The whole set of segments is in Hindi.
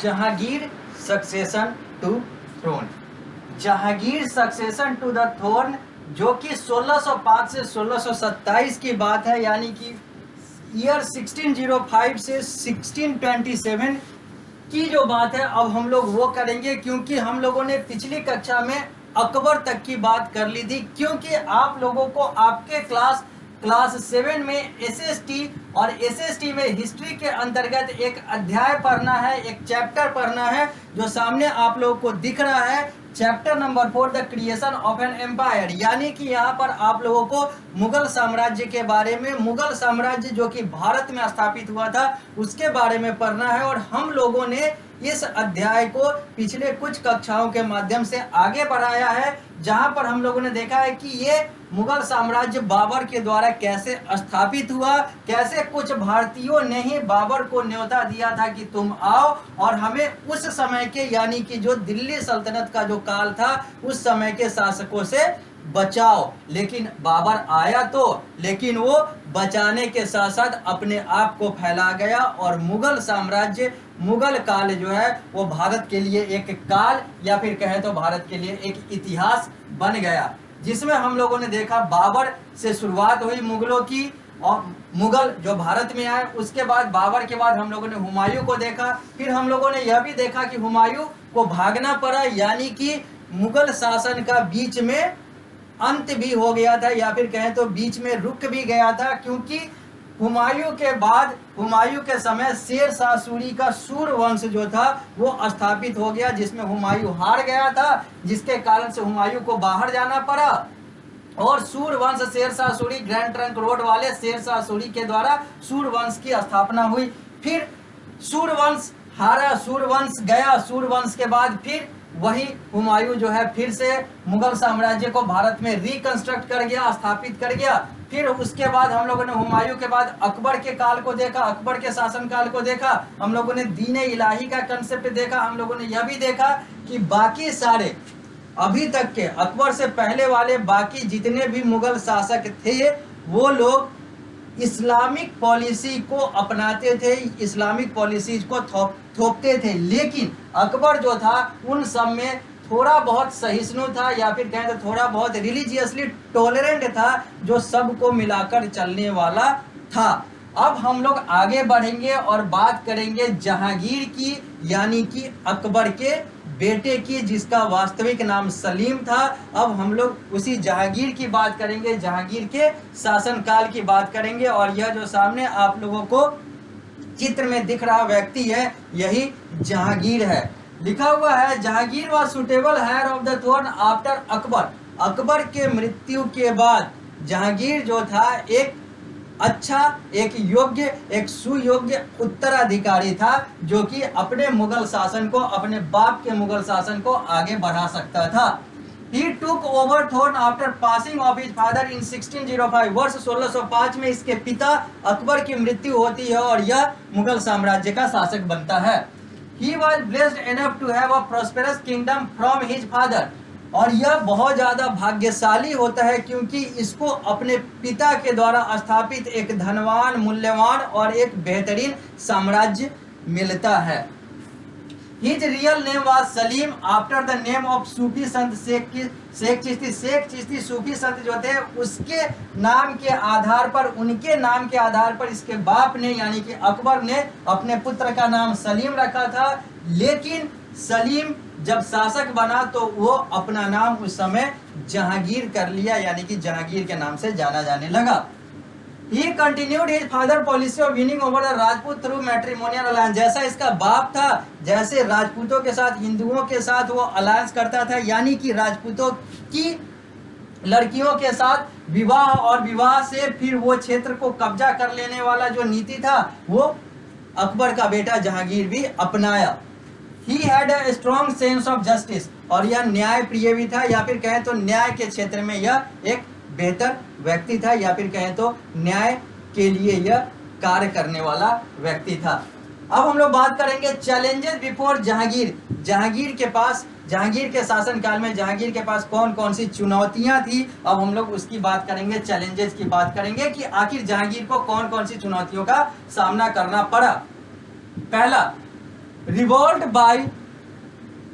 Jahangir succession to throne. Jahangir succession to the throne जो कि 1605 से 1627 की बात है, यानी कि ईयर 1605 से 1627 की जो बात है अब हम लोग वो करेंगे, क्योंकि हम लोगों ने पिछली कक्षा में अकबर तक की बात कर ली थी। क्योंकि आप लोगों को आपके क्लास 7 में एसएसटी और एसएसटी में हिस्ट्री के अंतर्गत एक अध्याय पढ़ना है, एक चैप्टर पढ़ना है जो सामने आप लोगों को दिख रहा है, chapter number 4 the creation of an empire. यानी कि यहाँ पर आप लोगों को मुगल साम्राज्य के बारे में, मुगल साम्राज्य जो कि भारत में स्थापित हुआ था उसके बारे में पढ़ना है। और हम लोगों ने इस अध्याय को पिछले कुछ कक्षाओं के माध्यम से आगे बढ़ाया है, जहां पर हम लोगों ने देखा है कि ये मुगल साम्राज्य बाबर के द्वारा कैसे स्थापित हुआ, कैसे कुछ भारतीयों ने ही बाबर को न्योता दिया था कि तुम आओ और हमें उस समय के, यानी कि जो दिल्ली सल्तनत का जो काल था उस समय के शासकों से बचाओ। लेकिन बाबर आया तो, लेकिन वो बचाने के साथ साथ अपने आप को फैला गया और मुगल साम्राज्य, मुगल काल जो है वो भारत के लिए एक काल या फिर कहें तो भारत के लिए एक इतिहास बन गया, जिसमें हम लोगों ने देखा बाबर से शुरुआत हुई मुगलों की और मुगल जो भारत में आए। उसके बाद बाबर के बाद हम लोगों ने हुमायूं को देखा। फिर हम लोगों ने यह भी देखा कि हुमायूं को भागना पड़ा, यानी कि मुगल शासन का बीच में अंत भी हो गया था या फिर कहें तो बीच में रुक भी गया था, क्योंकि हुमायूं के बाद, हुमायूं के समय शेर शाह सूरी का सूर वंश जो था वो स्थापित हो गया, जिसमें हुमायूं हार गया था, जिसके कारण से हुमायूं को बाहर जाना पड़ा और सूर वंश Sher Shah Suri, grand trunk road वाले शेर शाह सूरी के द्वारा सूर वंश की स्थापना हुई। फिर सूर वंश हारा, सूर वंश गया, सूर वंश के बाद फिर वही हुमायूं जो है फिर से मुगल साम्राज्य को भारत में रिकंस्ट्रक्ट कर गया, स्थापित कर गया। फिर उसके बाद हम लोगों ने हुमायूं के बाद अकबर के काल को देखा, अकबर के शासन काल को देखा, हम लोगों ने दीन इलाही का कंसेप्ट देखा। हम लोगों ने यह भी देखा कि बाकी सारे अभी तक के अकबर से पहले वाले बाकी जितने भी मुगल शासक थे वो लोग इस्लामिक पॉलिसी को अपनाते थे, इस्लामिक पॉलिसीज को थोपते थे। लेकिन अकबर जो था उन सब में थोड़ा बहुत सहिष्णु था या फिर कहें तो थोड़ा बहुत रिलीजियसली टॉलरेंट था, जो सबको मिलाकर चलने वाला था। अब हम लोग आगे बढ़ेंगे और बात करेंगे जहांगीर की, यानी कि अकबर के बेटे की, जिसका वास्तविक नाम सलीम था। अब हम लोग उसी जहांगीर की बात करेंगे, जहांगीर के शासनकाल की बात करेंगे। और यह जो सामने आप लोगों को चित्र में दिख रहा व्यक्ति है यही जहांगीर है। लिखा हुआ है Jahangir was suitable heir of the throne after Akbar. Akbar के मृत्यु के बाद जहांगीर जो था एक अच्छा, एक योग्य, एक सुयोग्य उत्तराधिकारी था, जो कि अपने मुगल शासन को, अपने बाप के मुगल शासन को आगे बढ़ा सकता था। He took over throne after passing of his father in 1605। वर्ष 1605 में इसके पिता अकबर की मृत्यु होती है और यह मुगल साम्राज्य का शासक बनता है। He was blessed enough to have a prosperous kingdom from his father। और यह बहुत ज़्यादा भाग्यशाली होता है क्योंकि इसको अपने पिता के द्वारा स्थापित एक धनवान, मूल्यवान और एक बेहतरीन साम्राज्य मिलता है। His real name was Salim after the name of Sufi sant Sheikh Chishti. Sheikh Chishti सूफी संत जो थे उसके नाम के आधार पर, उनके नाम के आधार पर इसके बाप ने यानी कि अकबर ने अपने पुत्र का नाम सलीम रखा था। लेकिन सलीम जब शासक बना तो वो अपना नाम उस समय जहांगीर कर लिया, यानी कि जहांगीर के नाम से जाना जाने लगा। He continued his father policy of winning over the Rajput through matrimonial alliance। जैसा इसका बाप था, जैसे राजपूतों के साथ, हिंदुओं के साथ वो अलायंस करता था, यानी कि राजपूतों की लड़कियों के साथ विवाह और विवाह से फिर वो क्षेत्र को कब्जा कर लेने वाला जो नीति था वो अकबर का बेटा जहांगीर भी अपनाया। He had a strong sense of justice। और यह न्याय प्रिय भी था, या फिर कहें तो न्याय के क्षेत्र में यह एक बेहतर व्यक्ति था, या फिर कहें तो न्याय के लिए यह कार्य करने वाला व्यक्ति था। अब हम लोग बात करेंगे चैलेंजेस बिफोर जहांगीर। जहांगीर के पास, जहांगीर के शासनकाल में जहांगीर के पास कौन कौन सी चुनौतियां थी, अब हम लोग उसकी बात करेंगे, चैलेंजेस की बात करेंगे कि आखिर जहांगीर को कौन कौन सी चुनौतियों का सामना करना पड़ा। पहला, revolt by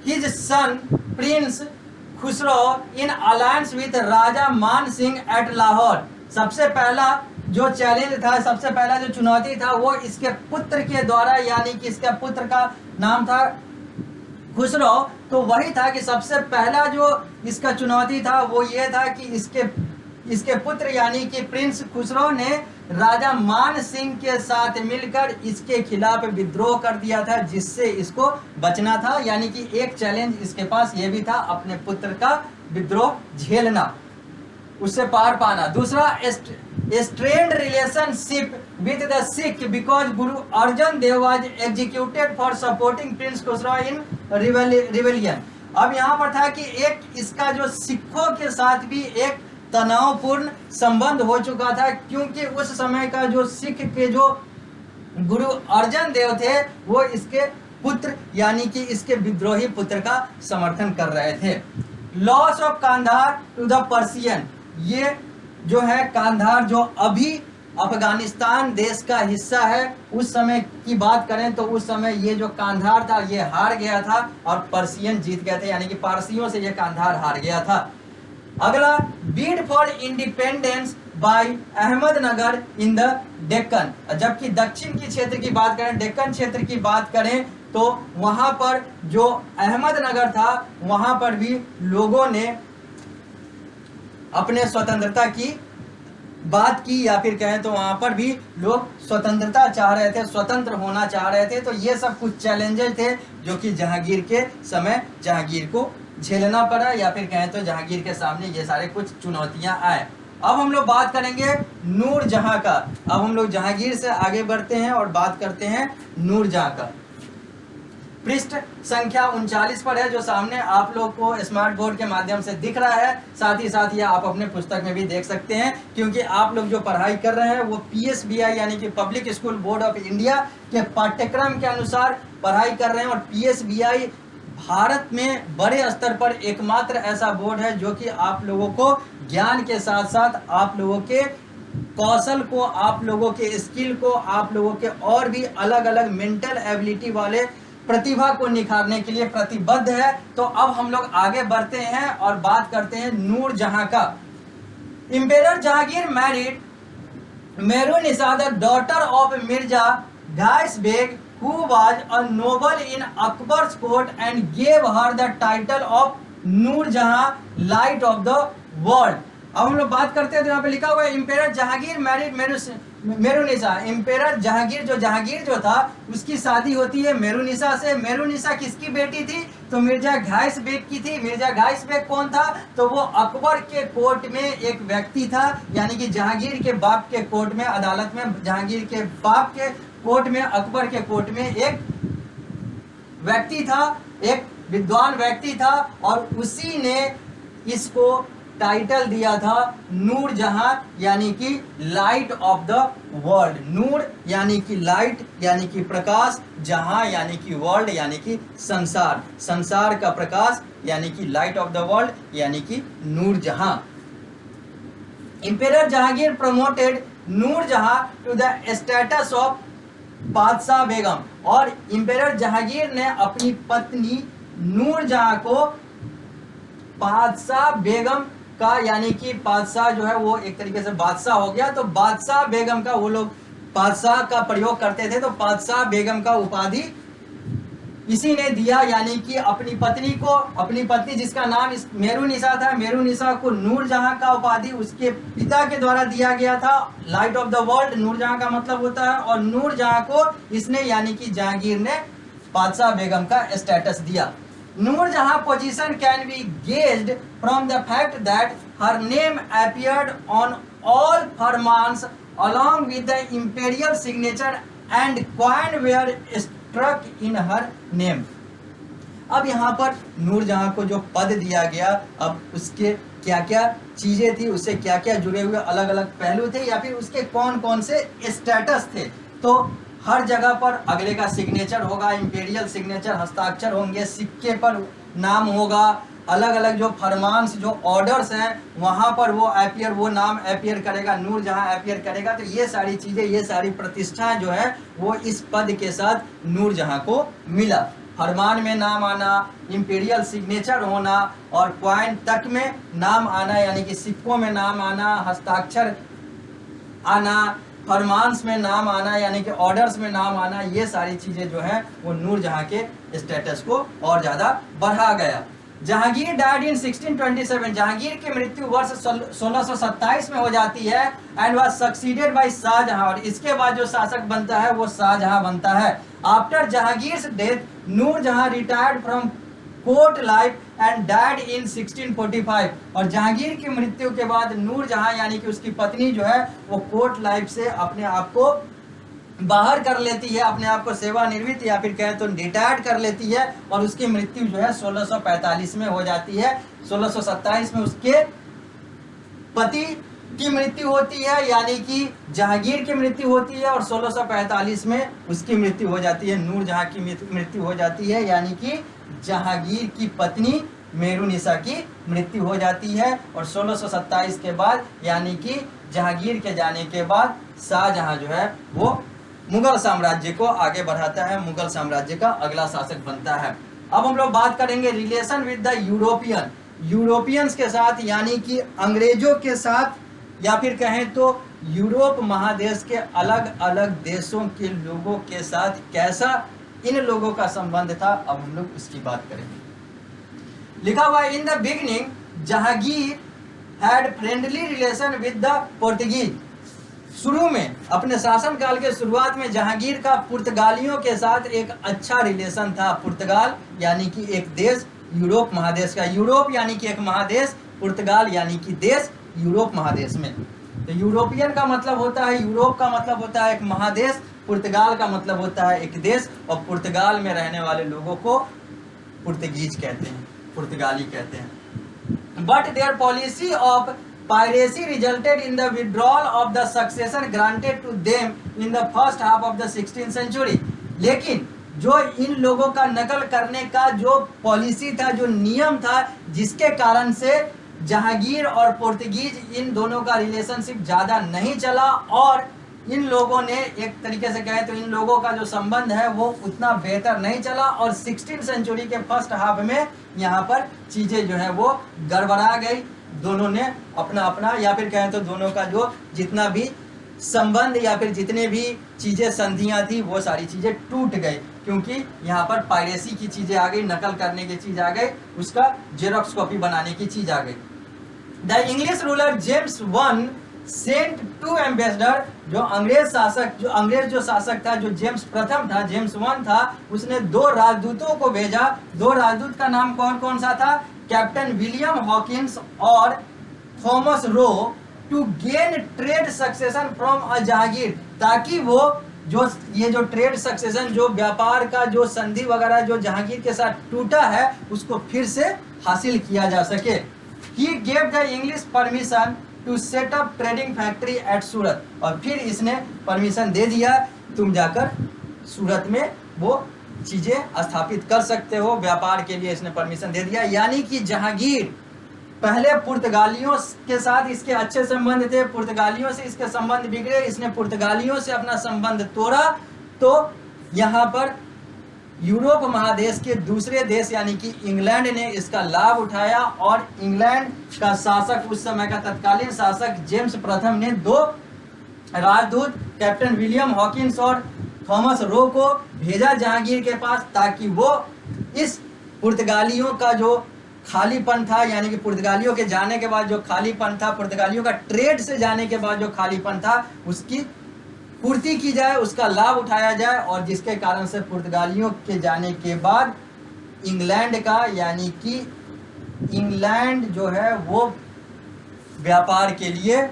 his son prince Khusrau in alliance with Raja Man Singh eight Lahore. सबसे पहला जो चैलेंज था, सबसे पहला जो चुनौती था वो इसके पुत्र के द्वारा, यानी कि इसके पुत्र का नाम था खुसरो, तो वही था कि सबसे पहला जो इसका चुनौती था वो ये था कि इसके पुत्र यानी कि प्रिंस खुसरो ने राजा मान सिंह के साथ मिलकर इसके खिलाफ विद्रोह कर दिया था, जिससे इसको बचना था। यानी कि एक चैलेंज इसके पास ये भी था, अपने पुत्र का विद्रोह झेलना, उससे पार पाना। दूसरा, strained relationship with the Sikh because Guru Arjan Dev was executed for supporting prince Khusrau in rebellion. अब यहाँ पर था कि एक इसका जो सिखों के साथ भी एक तनावपूर्ण संबंध हो चुका था, क्योंकि उस समय का जो सिख के जो गुरु अर्जन देव थे वो इसके पुत्र यानी कि इसके विद्रोही पुत्र का समर्थन कर रहे थे। Loss of Kandahar to the Persian, ये जो है कांधार जो अभी अफगानिस्तान देश का हिस्सा है, उस समय की बात करें तो उस समय ये जो कांधार था ये हार गया था और पर्सियन जीत गए थे, यानी कि पारसियों से ये कांधार हार गया था। अगला, Beed for independence bye Ahmednagar in the Deccan. जबकि दक्षिण की क्षेत्र की बात करें, डेक्कन क्षेत्र की बात करें तो वहां पर जो अहमदनगर था वहां पर भी लोगों ने अपने स्वतंत्रता की बात की, या फिर कहें तो वहां पर भी लोग स्वतंत्रता चाह रहे थे, स्वतंत्र होना चाह रहे थे। तो ये सब कुछ चैलेंजेस थे जो कि जहांगीर के समय जहांगीर को झेलना पड़ा, या फिर कहें तो जहांगीर के सामने ये सारे कुछ चुनौतियां आए। अब हम लोग बात करेंगे नूरजहां का। अब हम लोग जहांगीर से आगे बढ़ते हैं और बात करते हैं नूरजहां का। पृष्ठ संख्या 39 पर है, जो सामने आप लोग को स्मार्ट बोर्ड के माध्यम से दिख रहा है। साथ ही साथ ये आप अपने पुस्तक में भी देख सकते हैं, क्योंकि आप लोग जो पढ़ाई कर रहे हैं वो PSBI यानी कि public school board of India के पाठ्यक्रम के अनुसार पढ़ाई कर रहे हैं। और PSBI भारत में बड़े स्तर पर एकमात्र ऐसा बोर्ड है जो कि आप लोगों को ज्ञान के साथ साथ आप लोगों के कौशल को, आप लोगों के स्किल को, आप लोगों के और भी अलग अलग मेंटल एबिलिटी वाले प्रतिभा को निखारने के लिए प्रतिबद्ध है। तो अब हम लोग आगे बढ़ते हैं और बात करते हैं नूरजहां का। Emperor Jahangir married Mehrunnisa the daughter of Mirza Ghias Beg who was a noble in Akbar's court and gave her the title of Nurjahan, light of the world. अब हम लोग बात करते हैं तो यहाँ पे लिखा हुआ है इंपेरर जहांगीर मैरिड मेरुनिसा। इंपेरर जहांगीर जो था उसकी शादी होती है मेरुनिसा से। मेरुनिसा किसकी बेटी थी? तो मिर्जा घाइस बेग की थी। मिर्जा घाइस बेग कौन था? तो वो अकबर के कोर्ट में एक व्यक्ति था, यानी कि जहांगीर के बाप के कोर्ट में, अदालत में जहांगीर के बाप के कोर्ट में, अकबर के कोर्ट में एक व्यक्ति था, एक विद्वान व्यक्ति था, और उसी ने इसको टाइटल दिया था नूरजहां, यानी कि लाइट ऑफ द वर्ल्ड। नूर यानी कि लाइट यानी कि प्रकाश, जहां यानी कि वर्ल्ड यानी कि संसार, संसार का प्रकाश यानी कि लाइट ऑफ द वर्ल्ड यानी कि Nur Jahan. Emperor Jahangir promoted Nur Jahan to the status of Badshah Begum. और इंपेरर जहांगीर ने अपनी पत्नी नूरजहां को बादशाह बेगम का, यानी कि बादशाह जो है वो एक तरीके से बादशाह हो गया, तो बादशाह बेगम का, वो लोग बादशाह का प्रयोग करते थे, तो बादशाह बेगम का उपाधि इसी ने दिया, यानी कि अपनी पत्नी को, अपनी पत्नी जिसका नाम मेरुनिसा था, मेरुनिसा को नूरजहां का उपाधि उसके पिता के द्वारा दिया गया था। Light of the world Nurjahan का मतलब होता है, और नूरजहां को इसने यानी कि जहांगीर ने बादशाह बेगम का स्टेटस दिया। Nur Jahan position can be gauged from the fact that her name appeared on all farmans along with the imperial signature and coin were struck in her name। अब यहाँ पर नूरजहां को जो पद दिया गया, अब उसके क्या क्या चीजें थी, उससे क्या क्या जुड़े हुए अलग अलग पहलू थे, या फिर उसके कौन कौन से स्टेटस थे। तो हर जगह पर अगले का सिग्नेचर होगा, इंपेरियल सिग्नेचर, हस्ताक्षर होंगे, सिक्के पर नाम होगा, अलग अलग जो फरमान्स जो ऑर्डर्स हैं वहाँ पर वो नाम अपीयर करेगा, नूरजहाँ अपीयर करेगा। तो ये सारी चीज़ें, ये सारी प्रतिष्ठाएं जो है वो इस पद के साथ नूरजहाँ को मिला। फरमान में नाम आना, इंपीरियल सिग्नेचर होना और क्वाइन तक में नाम आना, यानी कि सिक्कों में नाम आना, हस्ताक्षर आना, फरमान्स में नाम आना यानी कि ऑर्डर्स में नाम आना, ये सारी चीज़ें जो है वो नूरजहाँ के स्टेटस को और ज़्यादा बढ़ा गया। जहांगीर डाइड इन 1627, जहांगीर की मृत्यु वर्ष 1627 में हो जाती है and was succeeded by Shahjahan, और इसके बाद जो शासक बनता है वो शाहजहां बनता है। After Jahangir death Nurjahan retired from court life and died in 1645, और जहांगीर की मृत्यु के बाद नूरजहाँ यानी कि उसकी पत्नी जो है वो कोर्ट लाइफ से अपने आप को बाहर कर लेती है, अपने आप को सेवानिवृत्त या फिर कहें तो रिटायर्ड कर लेती है, और उसकी मृत्यु जो है 1645 में हो जाती है। 1627 में उसके पति की मृत्यु होती है यानी कि जहांगीर की मृत्यु होती है, और 1645 में उसकी मृत्यु हो जाती है, नूरजहाँ की मृत्यु हो जाती है, यानी कि जहांगीर की पत्नी मेहरुनिसा की मृत्यु हो जाती है। और 1627 के बाद यानी कि जहांगीर के जाने के बाद शाहजहां जो है वो मुगल साम्राज्य को आगे बढ़ाता है, मुगल साम्राज्य का अगला शासक बनता है। अब हम लोग बात करेंगे रिलेशन विद द यूरोपियंस के साथ, यानी कि अंग्रेजों के साथ, या फिर कहें तो यूरोप महादेश के अलग अलग देशों के लोगों के साथ कैसा इन लोगों का संबंध था। अब हम लोग उसकी बात करेंगे। लिखा हुआ in the beginning Jahangir had friendly relation with the Portuguese. शुरू में अपने शासनकाल के शुरुआत में जहांगीर का पुर्तगालियों के साथ एक अच्छा रिलेशन था। पुर्तगाल यानी कि एक देश यूरोप महादेश का, यूरोप यानी कि एक महादेश, पुर्तगाल यानी कि देश यूरोप महादेश में। तो यूरोपियन का मतलब होता है, यूरोप का मतलब होता है एक महादेश, पुर्तगाल का मतलब होता है एक देश, और पुर्तगाल में रहने वाले लोगों को पुर्तगीज कहते हैं, पुर्तगाली कहते हैं। But their policy of piracy resulted in the withdrawal of the succession granted to them in the first half of the 16th century. लेकिन जो इन लोगों का नकल करने का जो पॉलिसी था, जो नियम था, जिसके कारण से जहांगीर और पोर्तुगीज इन दोनों का रिलेशनशिप ज़्यादा नहीं चला, और इन लोगों ने एक तरीके से कहें तो इन लोगों का जो संबंध है वो उतना बेहतर नहीं चला, और 16th सेंचुरी के फर्स्ट हाफ में यहाँ पर चीज़ें जो है वो गड़बड़ा गई। दोनों ने अपना अपना, या फिर कहें तो दोनों का जो जितना भी संबंध या फिर जितने भी चीज़ें संधियाँ थी वो सारी चीज़ें टूट गई, क्योंकि यहाँ पर पायरेसी की चीज़ें आ गई, नकल करने की चीज़ आ गई, उसका जेरोक्स कॉपी बनाने की चीज़ आ गई। The English ruler James one sent to ambassador, जो अंग्रेज जो शासक था, जो जेम्स प्रथम था, जेम्स वन था, उसने 2 राजदूतों को भेजा। 2 राजदूत का नाम कौन कौन सा था? कैप्टन विलियम हॉकिंस और Thomas Roe, to gain trade succession from a Jahangir, ताकि वो ये जो ट्रेड सक्सेशन, जो व्यापार का जो संधि वगैरह जो जहांगीर के साथ टूटा है, उसको फिर से हासिल किया जा सके। He gave the English permission to set up trading factory at सूरत, और फिर इसने परमिशन दे दिया तुम जाकर सूरत में वो चीज़ें स्थापित कर सकते हो, व्यापार के लिए इसने परमिशन दे दिया। यानी कि जहांगीर पहले पुर्तगालियों के साथ इसके अच्छे संबंध थे, पुर्तगालियों से इसके संबंध बिगड़े, इसने पुर्तगालियों से अपना संबंध तोड़ा, तो यहाँ पर यूरोप महादेश के दूसरे देश यानी कि इंग्लैंड ने इसका लाभ उठाया, और इंग्लैंड का शासक, उस समय का तत्कालीन शासक जेम्स प्रथम ने 2 राजदूत कैप्टन विलियम हॉकिंस और थॉमस रो को भेजा जहांगीर के पास, ताकि वो इस पुर्तगालियों का जो खालीपन था, यानी कि पुर्तगालियों के जाने के बाद जो खालीपन था, पुर्तगालियों का ट्रेड से जाने के बाद जो खालीपन था, उसकी पूर्ति की जाए, उसका लाभ उठाया जाए, और जिसके कारण से पुर्तगालियों के जाने के बाद इंग्लैंड का, यानी कि इंग्लैंड जो है वो व्यापार के लिए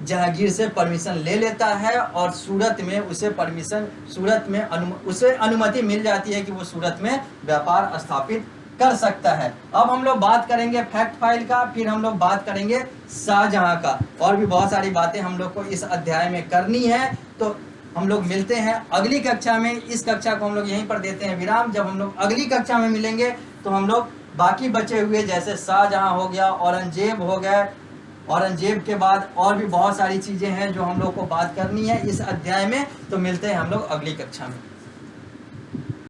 जहांगीर से परमिशन ले लेता है, और सूरत में उसे परमिशन, सूरत में उसे अनुमति मिल जाती है कि वो सूरत में व्यापार स्थापित कर सकता है। अब हम लोग बात करेंगे फैक्ट फाइल का, फिर हम लोग बात करेंगे शाहजहां का, और भी बहुत सारी बातें हम लोग को इस अध्याय में करनी है। तो हम लोग मिलते हैं अगली कक्षा में। इस कक्षा को हम लोग यहीं पर देते हैं विराम। जब हम लोग अगली कक्षा में मिलेंगे तो हम लोग बाकी बचे हुए जैसे शाहजहां हो गया, औरंगजेब हो गए, औरंगजेब के बाद और भी बहुत सारी चीज़ें हैं जो हम लोग को बात करनी है इस अध्याय में। तो मिलते हैं हम लोग अगली कक्षा में।